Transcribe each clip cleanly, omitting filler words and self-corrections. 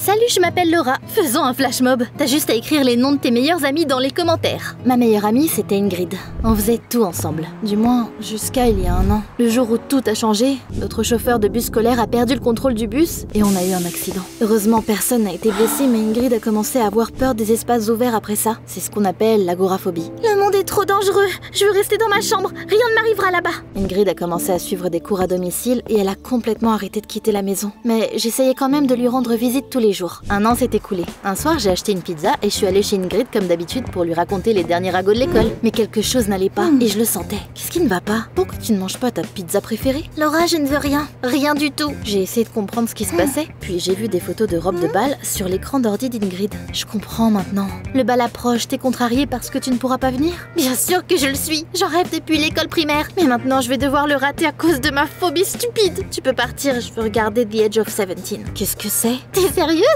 Salut, je m'appelle Laura. Faisons un flash mob. T'as juste à écrire les noms de tes meilleurs amis dans les commentaires. Ma meilleure amie, c'était Ingrid. On faisait tout ensemble. Du moins, jusqu'à il y a 1 an. Le jour où tout a changé, notre chauffeur de bus scolaire a perdu le contrôle du bus et on a eu un accident. Heureusement, personne n'a été blessé, mais Ingrid a commencé à avoir peur des espaces ouverts après ça. C'est ce qu'on appelle l'agoraphobie. Le monde est trop dangereux. Je veux rester dans ma chambre. Rien ne m'arrivera là-bas. Ingrid a commencé à suivre des cours à domicile et elle a complètement arrêté de quitter la maison. Mais j'essayais quand même de lui rendre visite tous les jours. 1 an s'est écoulé. Un soir, j'ai acheté une pizza et je suis allée chez Ingrid comme d'habitude pour lui raconter les derniers ragots de l'école. Mais quelque chose n'allait pas et je le sentais. Qu'est-ce qui ne va pas? Pourquoi tu ne manges pas ta pizza préférée? Laura, je ne veux rien. Rien du tout. J'ai essayé de comprendre ce qui se passait, puis j'ai vu des photos de robes de bal sur l'écran d'ordi d'Ingrid. Je comprends maintenant. Le bal approche, t'es contrariée parce que tu ne pourras pas venir? Bien sûr que je le suis. J'en rêve depuis l'école primaire. Mais maintenant, je vais devoir le rater à cause de ma phobie stupide. Tu peux partir, je veux regarder The Edge of 17. Qu'est-ce que c'est? T'es sérieuse?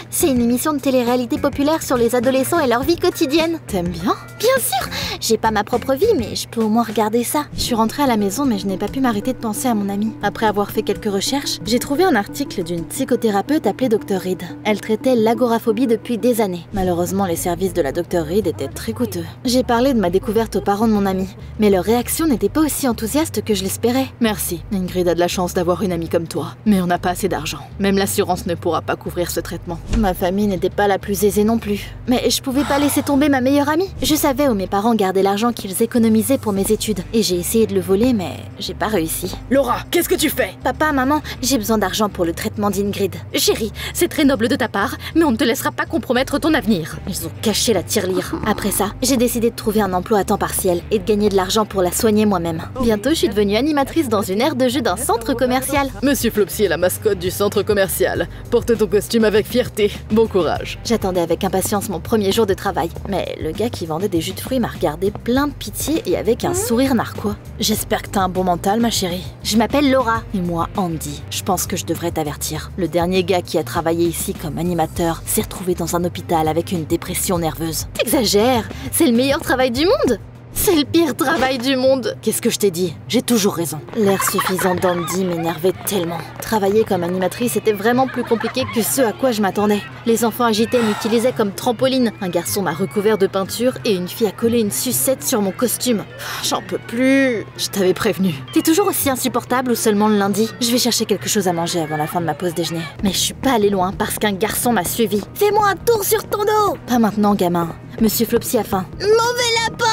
C'est une émission de télé-réalité populaire sur les adolescents et leur vie quotidienne. T'aimes bien? Bien sûr! J'ai pas ma propre vie, mais je peux au moins regarder ça. Je suis rentrée à la maison, mais je n'ai pas pu m'arrêter de penser à mon amie. Après avoir fait quelques recherches, j'ai trouvé un article d'une psychothérapeute appelée Dr. Reed. Elle traitait l'agoraphobie depuis des années. Malheureusement, les services de la Dr. Reed étaient très coûteux. J'ai parlé de ma découverte aux parents de mon amie, mais leur réaction n'était pas aussi enthousiaste que je l'espérais. Merci. Ingrid a de la chance d'avoir une amie comme toi, mais on n'a pas assez d'argent. Même l'assurance ne pourra pas couvrir ce traitement. Ma famille n'était pas la plus aisée non plus. Mais je pouvais pas laisser tomber ma meilleure amie. Je savais où mes parents gardaient l'argent qu'ils économisaient pour mes études. Et j'ai essayé de le voler, mais j'ai pas réussi. Laura, qu'est-ce que tu fais? Papa, maman, j'ai besoin d'argent pour le traitement d'Ingrid. Chérie, c'est très noble de ta part, mais on ne te laissera pas compromettre ton avenir. Ils ont caché la tirelire. Après ça, j'ai décidé de trouver un emploi à temps partiel et de gagner de l'argent pour la soigner moi-même. Bientôt, je suis devenue animatrice dans une aire de jeu d'un centre commercial. Monsieur Flopsy est la mascotte du centre commercial. Porte ton costume avec fierté. Bon courage. J'attendais avec impatience mon premier jour de travail. Mais le gars qui vendait des jus de fruits m'a regardé plein de pitié et avec un sourire narquois. J'espère que t'as un bon mental, ma chérie. Je m'appelle Laura. Et moi, Andy. Je pense que je devrais t'avertir. Le dernier gars qui a travaillé ici comme animateur s'est retrouvé dans un hôpital avec une dépression nerveuse. T'exagères, c'est le meilleur travail du monde. C'est le pire travail du monde. Qu'est-ce que je t'ai dit? J'ai toujours raison. L'air suffisant d'Andy m'énervait tellement. Travailler comme animatrice était vraiment plus compliqué que ce à quoi je m'attendais. Les enfants agités m'utilisaient comme trampoline. Un garçon m'a recouvert de peinture et une fille a collé une sucette sur mon costume. J'en peux plus. Je t'avais prévenu. T'es toujours aussi insupportable ou seulement le lundi? Je vais chercher quelque chose à manger avant la fin de ma pause déjeuner. Mais je suis pas allée loin parce qu'un garçon m'a suivi. Fais-moi un tour sur ton dos! Pas maintenant, gamin. Monsieur Flopsy a faim. Mauvais lapin!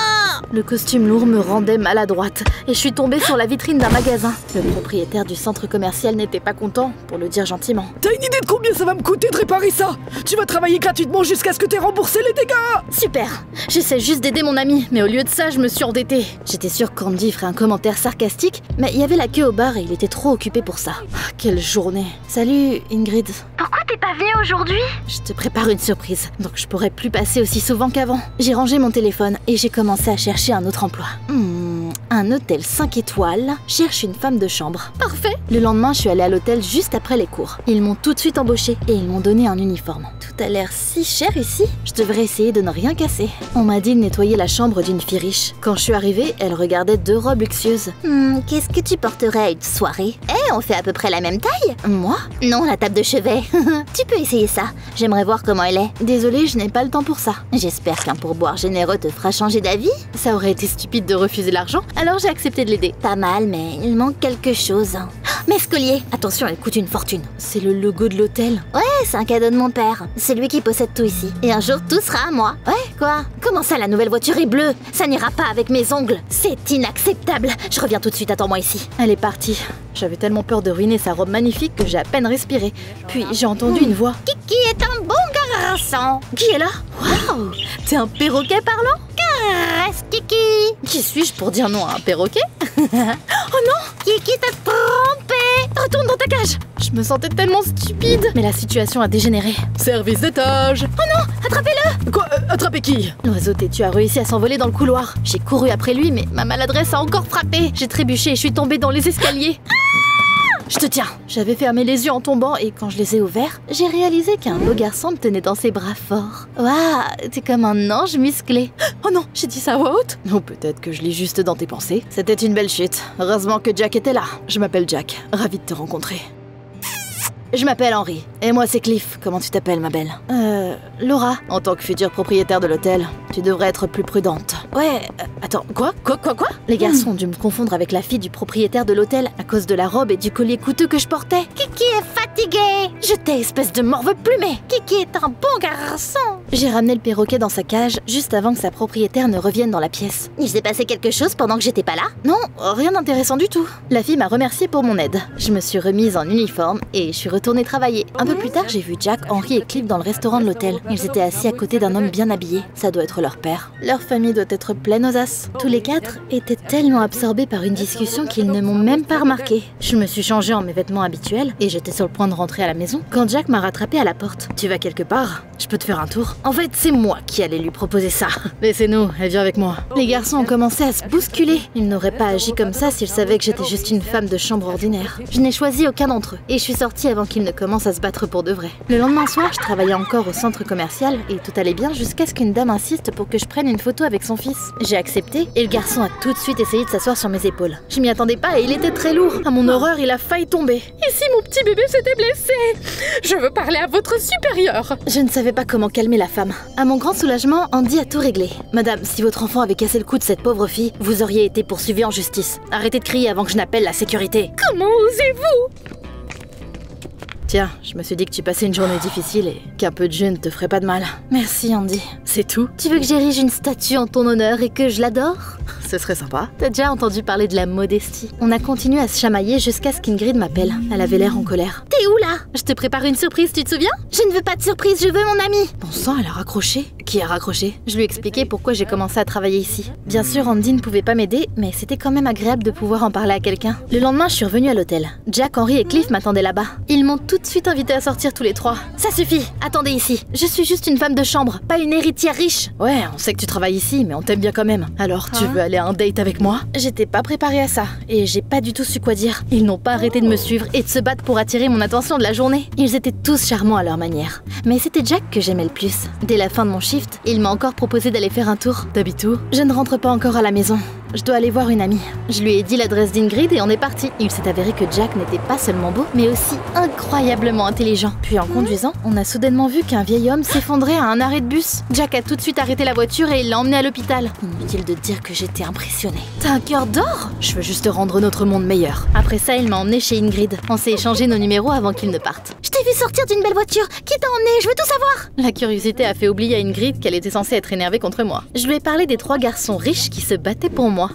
Le costume lourd me rendait maladroite et je suis tombée sur la vitrine d'un magasin. Le propriétaire du centre commercial n'était pas content, pour le dire gentiment. T'as une idée de combien ça va me coûter de réparer ça? Tu vas travailler gratuitement jusqu'à ce que t'aies remboursé les dégâts! Super! J'essaie juste d'aider mon ami, mais au lieu de ça, je me suis endettée. J'étais sûre qu'Andy ferait un commentaire sarcastique, mais il y avait la queue au bar et il était trop occupé pour ça. Quelle journée! Salut, Ingrid. Pourquoi t'es pas venue aujourd'hui? Je te prépare une surprise, donc je pourrais plus passer aussi souvent qu'avant. J'ai rangé mon téléphone et j'ai commencé à chercher un autre emploi. Un hôtel 5 étoiles cherche une femme de chambre. Parfait! Le lendemain, je suis allée à l'hôtel juste après les cours. Ils m'ont tout de suite embauchée et ils m'ont donné un uniforme. Tout a l'air si cher ici. Je devrais essayer de ne rien casser. On m'a dit de nettoyer la chambre d'une fille riche. Quand je suis arrivée, elle regardait 2 robes luxueuses. Qu'est-ce que tu porterais à une soirée? On fait à peu près la même taille? Moi? Non, la table de chevet. Tu peux essayer ça. J'aimerais voir comment elle est. Désolée, je n'ai pas le temps pour ça. J'espère qu'un pourboire généreux te fera changer d'avis. Ça aurait été stupide de refuser l'argent, alors j'ai accepté de l'aider. Pas mal, mais il manque quelque chose. Mais ce collier, attention, elle coûte une fortune. C'est le logo de l'hôtel. Ouais, c'est un cadeau de mon père. C'est lui qui possède tout ici. Et un jour, tout sera à moi. Ouais, quoi? Comment ça, la nouvelle voiture est bleue? Ça n'ira pas avec mes ongles. C'est inacceptable. Je reviens tout de suite, attends-moi ici. Elle est partie. J'avais tellement peur de ruiner sa robe magnifique que j'ai à peine respiré. Puis j'ai entendu une voix. Kiki est un bon garçon. Qui est là? Waouh! T'es un perroquet parlant? Caresse, Kiki. Qui suis-je pour dire non à un perroquet? Oh non! Kiki t'a trompé. Retourne dans ta cage! Je me sentais tellement stupide. Mais la situation a dégénéré. Service d'étage! Oh non! Attrapez-le! Quoi? Attraper qui? L'oiseau têtu a réussi à s'envoler dans le couloir. J'ai couru après lui, mais ma maladresse a encore frappé. J'ai trébuché et je suis tombée dans les escaliers. Je te tiens! J'avais fermé les yeux en tombant et quand je les ai ouverts, j'ai réalisé qu'un beau garçon me tenait dans ses bras forts. Waouh! T'es comme un ange musclé. Oh non! J'ai dit ça à voix haute? Ou peut-être que je lis juste dans tes pensées. C'était une belle chute. Heureusement que Jack était là. Je m'appelle Jack. Ravie de te rencontrer. Je m'appelle Henry. Et moi, c'est Cliff. Comment tu t'appelles, ma belle? Laura. En tant que futur propriétaire de l'hôtel, tu devrais être plus prudente. Ouais, attends, quoi? Les garçons ont dû me confondre avec la fille du propriétaire de l'hôtel à cause de la robe et du collier coûteux que je portais. Kiki est fatigué. Je t'ai, espèce de morve plumé. Kiki est un bon garçon. J'ai ramené le perroquet dans sa cage juste avant que sa propriétaire ne revienne dans la pièce. Il s'est passé quelque chose pendant que j'étais pas là? Non, rien d'intéressant du tout. La fille m'a remercié pour mon aide. Je me suis remise en uniforme et je suis retournée travailler. Un peu plus tard, j'ai vu Jack, Henry et Cliff dans le restaurant de l'hôtel. Ils étaient assis à côté d'un homme bien habillé. Ça doit être leur père. Leur famille doit être pleine aux as. Tous les quatre étaient tellement absorbés par une discussion qu'ils ne m'ont même pas remarqué. Je me suis changée en mes vêtements habituels et j'étais sur le point de rentrer à la maison quand Jack m'a rattrapée à la porte. Tu vas quelque part? Je peux te faire un tour? En fait, c'est moi qui allais lui proposer ça. Laissez-nous, elle vient avec moi. Les garçons ont commencé à se bousculer. Ils n'auraient pas agi comme ça s'ils savaient que j'étais juste une femme de chambre ordinaire. Je n'ai choisi aucun d'entre eux et je suis sortie avant qu'ils ne commencent à se battre pour de vrai. Le lendemain soir, je travaillais encore au centre commercial et tout allait bien jusqu'à ce qu'une dame insiste pour que je prenne une photo avec son fils. J'ai accepté et le garçon a tout de suite essayé de s'asseoir sur mes épaules. Je m'y attendais pas et il était très lourd. À mon horreur, il a failli tomber. Et si mon petit bébé s'était blessé? Je veux parler à votre supérieur. Je ne savais pas comment calmer la femme. À mon grand soulagement, Andy a tout réglé. Madame, si votre enfant avait cassé le cou de cette pauvre fille, vous auriez été poursuivie en justice. Arrêtez de crier avant que je n'appelle la sécurité. Comment osez-vous? Tiens, je me suis dit que tu passais une journée difficile et qu'un peu de jeu ne te ferait pas de mal. Merci Andy. C'est tout? Tu veux que j'érige une statue en ton honneur et que je l'adore? Ce serait sympa. T'as déjà entendu parler de la modestie? On a continué à se chamailler jusqu'à ce qu'Ingrid m'appelle. Elle avait l'air en colère. T'es où là? Je te prépare une surprise, tu te souviens? Je ne veux pas de surprise, je veux mon ami. Bon sang, elle a raccroché. Qui a raccroché? Je lui ai expliqué pourquoi j'ai commencé à travailler ici. Bien sûr, Andy ne pouvait pas m'aider, mais c'était quand même agréable de pouvoir en parler à quelqu'un. Le lendemain, je suis revenue à l'hôtel. Jack, Henry et Cliff m'attendaient là-bas. Ils m'ont tout de suite invité à sortir tous les trois. Ça suffit, attendez ici. Je suis juste une femme de chambre, pas une héritière riche. Ouais, on sait que tu travailles ici, mais on t'aime bien quand même. Alors, tu veux aller à un date avec moi? J'étais pas préparée à ça, et j'ai pas du tout su quoi dire. Ils n'ont pas arrêté de me suivre et de se battre pour attirer mon attention de la journée. Ils étaient tous charmants à leur manière. Mais c'était Jack que j'aimais le plus. Dès la fin de mon shift, il m'a encore proposé d'aller faire un tour. T'habites où? Je ne rentre pas encore à la maison. Je dois aller voir une amie. Je lui ai dit l'adresse d'Ingrid et on est parti. Il s'est avéré que Jack n'était pas seulement beau, mais aussi incroyablement intelligent. Puis en conduisant, on a soudainement vu qu'un vieil homme s'effondrait à un arrêt de bus. Jack a tout de suite arrêté la voiture et il l'a emmené à l'hôpital. Inutile de dire que j'étais impressionnée. T'as un cœur d'or? Je veux juste rendre notre monde meilleur. Après ça, il m'a emmené chez Ingrid. On s'est échangé nos numéros avant qu'il ne parte. Je t'ai vu sortir d'une belle voiture. Qui t'a emmené? Je veux tout savoir. La curiosité a fait oublier à Ingrid qu'elle était censée être énervée contre moi. Je lui ai parlé des 3 garçons riches qui se battaient pour moi.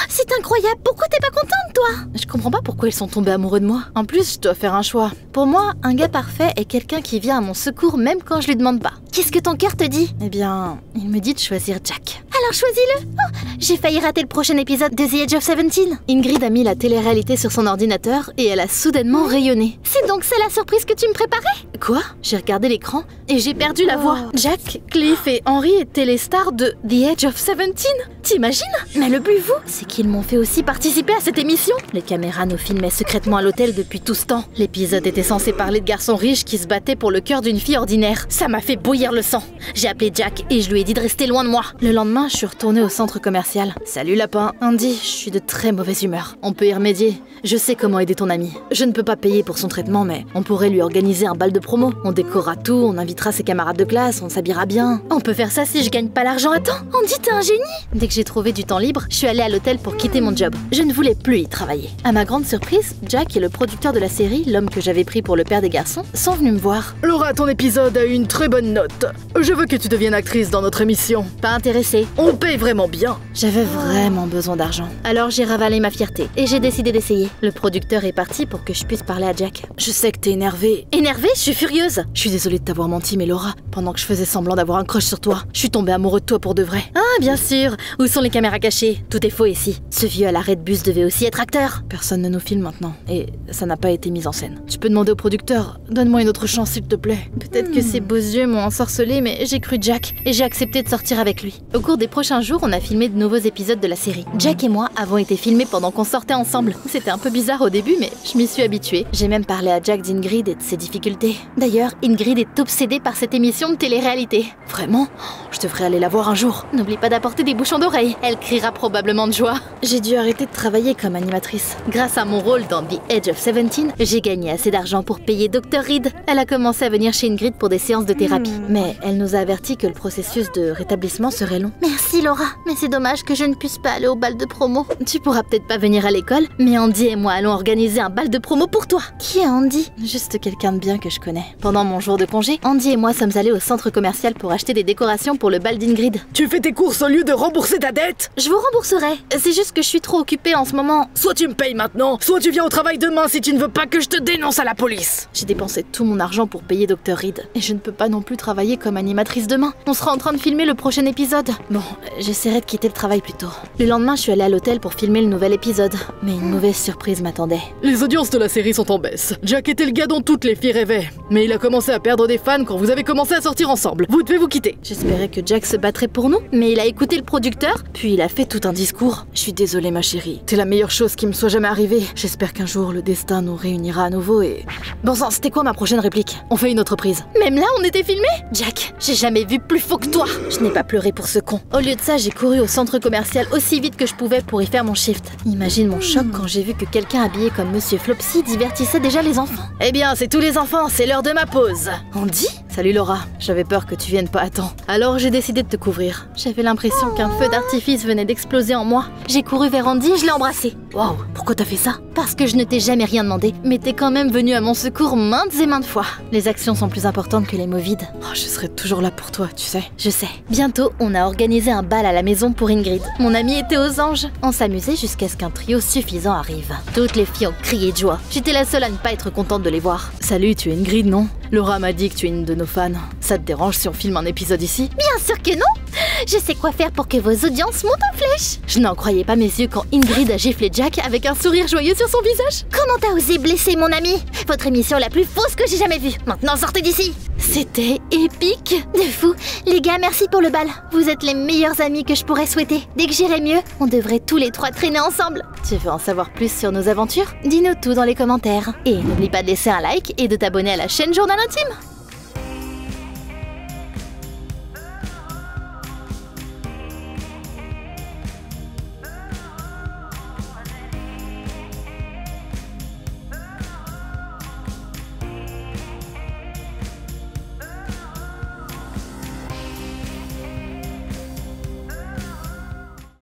C'est incroyable, pourquoi t'es pas contente, toi? Je comprends pas pourquoi ils sont tombés amoureux de moi. En plus, je dois faire un choix. Pour moi, un gars parfait est quelqu'un qui vient à mon secours même quand je lui demande pas. Qu'est-ce que ton cœur te dit? Eh bien, il me dit de choisir Jack. Alors choisis-le. Oh, j'ai failli rater le prochain épisode de The Age of 17. Ingrid a mis la télé-réalité sur son ordinateur et elle a soudainement rayonné. C'est donc ça la surprise que tu me préparais? Quoi? J'ai regardé l'écran et j'ai perdu la voix. Jack, Cliff et Henry étaient les stars de The Age of 17. T'imagines? Mais le plus fou, c'est qu'ils m'ont fait aussi participer à cette émission. Les caméras nous filmaient secrètement à l'hôtel depuis tout ce temps. L'épisode était censé parler de garçons riches qui se battaient pour le cœur d'une fille ordinaire. Ça m'a fait bouillir le sang. J'ai appelé Jack et je lui ai dit de rester loin de moi. Le lendemain, je suis retournée au centre commercial. Salut lapin. Andy, je suis de très mauvaise humeur. On peut y remédier. Je sais comment aider ton ami. Je ne peux pas payer pour son traitement, mais on pourrait lui organiser un bal de promo. On décorera tout, on invitera ses camarades de classe, on s'habillera bien. On peut faire ça si je gagne pas l'argent à temps. Andy, t'es un génie. Dès que j'ai trouvé du temps libre, je suis allée à l'hôtel pour quitter mon job. Je ne voulais plus y travailler. À ma grande surprise, Jack et le producteur de la série, l'homme que j'avais pris pour le père des garçons, sont venus me voir. Laura, ton épisode a eu une très bonne note. Je veux que tu deviennes actrice dans notre émission. Pas intéressée. On paye vraiment bien. J'avais vraiment besoin d'argent. Alors j'ai ravalé ma fierté et j'ai décidé d'essayer. Le producteur est parti pour que je puisse parler à Jack. Je sais que t'es énervée. Énervée? Je suis furieuse. Je suis désolée de t'avoir menti, mais Laura, pendant que je faisais semblant d'avoir un crush sur toi, je suis tombée amoureux de toi pour de vrai. Ah, bien sûr. Où sont les caméras cachées? Tout est faux ici. Ce vieux à l'arrêt de bus devait aussi être acteur. Personne ne nous filme maintenant, et ça n'a pas été mis en scène. Tu peux demander au producteur, donne-moi une autre chance s'il te plaît. Peut-être que ses beaux yeux m'ont ensorcelée, mais j'ai cru Jack, et j'ai accepté de sortir avec lui. Au cours des prochains jours, on a filmé de nouveaux épisodes de la série. Jack et moi avons été filmés pendant qu'on sortait ensemble. C'était un peu bizarre au début, mais je m'y suis habituée. J'ai même parlé à Jack d'Ingrid et de ses difficultés. D'ailleurs, Ingrid est obsédée par cette émission de télé-réalité. Vraiment? Je devrais aller la voir un jour. N'oublie pas d'apporter des bouchons d'oreilles. Elle criera probablement de joie. J'ai dû arrêter de travailler comme animatrice. Grâce à mon rôle dans The Edge of 17, j'ai gagné assez d'argent pour payer Dr. Reed. Elle a commencé à venir chez Ingrid pour des séances de thérapie. Mais elle nous a averti que le processus de rétablissement serait long. Merci Laura, mais c'est dommage que je ne puisse pas aller au bal de promo. Tu pourras peut-être pas venir à l'école, mais Andy et moi allons organiser un bal de promo pour toi. Qui est Andy? Juste quelqu'un de bien que je connais. Pendant mon jour de congé, Andy et moi sommes allés au centre commercial pour acheter des décorations pour le bal d'Ingrid. Tu fais tes courses au lieu de rembourser ta dette? Je vous rembourserai. C'est juste que je suis trop occupée en ce moment. Soit tu me payes maintenant, soit tu viens au travail demain si tu ne veux pas que je te dénonce à la police. J'ai dépensé tout mon argent pour payer Dr. Reed. Et je ne peux pas non plus travailler comme animatrice demain. On sera en train de filmer le prochain épisode. Bon, j'essaierai de quitter le travail plus tôt. Le lendemain, je suis allée à l'hôtel pour filmer le nouvel épisode. Mais une mauvaise surprise m'attendait. Les audiences de la série sont en baisse. Jack était le gars dont toutes les filles rêvaient. Mais il a commencé à perdre des fans quand vous avez commencé à sortir ensemble. Vous devez vous quitter. J'espérais que Jack se battrait pour nous, mais il a écouté le producteur, puis il a fait tout un discours. Je suis désolée ma chérie, t'es la meilleure chose qui me soit jamais arrivée. J'espère qu'un jour le destin nous réunira à nouveau et... Bon sang, c'était quoi ma prochaine réplique? On fait une autre prise. Même là, on était filmés? Jack, j'ai jamais vu plus faux que toi. Je n'ai pas pleuré pour ce con. Au lieu de ça, j'ai couru au centre commercial aussi vite que je pouvais pour y faire mon shift. Imagine mon choc quand j'ai vu que quelqu'un habillé comme Monsieur Flopsy divertissait déjà les enfants. Eh bien, c'est tous les enfants, c'est l'heure de ma pause. Andy? Salut Laura, j'avais peur que tu viennes pas à temps. Alors j'ai décidé de te couvrir. J'avais l'impression qu'un feu d'artifice venait d'exploser en moi. J'ai couru vers Andy et je l'ai embrassé. Waouh, pourquoi t'as fait ça? Parce que je ne t'ai jamais rien demandé, mais t'es quand même venu à mon secours maintes et maintes fois. Les actions sont plus importantes que les mots vides. Oh, je serai toujours là pour toi, tu sais. Je sais. Bientôt, on a organisé un bal à la maison pour Ingrid. Mon amie était aux anges. On s'amusait jusqu'à ce qu'un trio suffisant arrive. Toutes les filles ont crié de joie. J'étais la seule à ne pas être contente de les voir. Salut, tu es Ingrid, non? Laura m'a dit que tu es une de nos fans. Ça te dérange si on filme un épisode ici? Bien sûr que non. Je sais quoi faire pour que vos audiences montent en flèche. Je n'en croyais pas mes yeux quand Ingrid a giflé Jack avec un sourire joyeux sur son visage. Comment t'as osé blesser mon ami? Votre émission la plus fausse que j'ai jamais vue. Maintenant sortez d'ici. C'était épique. De fou. Les gars, merci pour le bal. Vous êtes les meilleurs amis que je pourrais souhaiter. Dès que j'irai mieux, on devrait tous les trois traîner ensemble. Tu veux en savoir plus sur nos aventures? Dis-nous tout dans les commentaires. Et n'oublie pas de laisser un like et de t'abonner à la chaîne Journal Intime.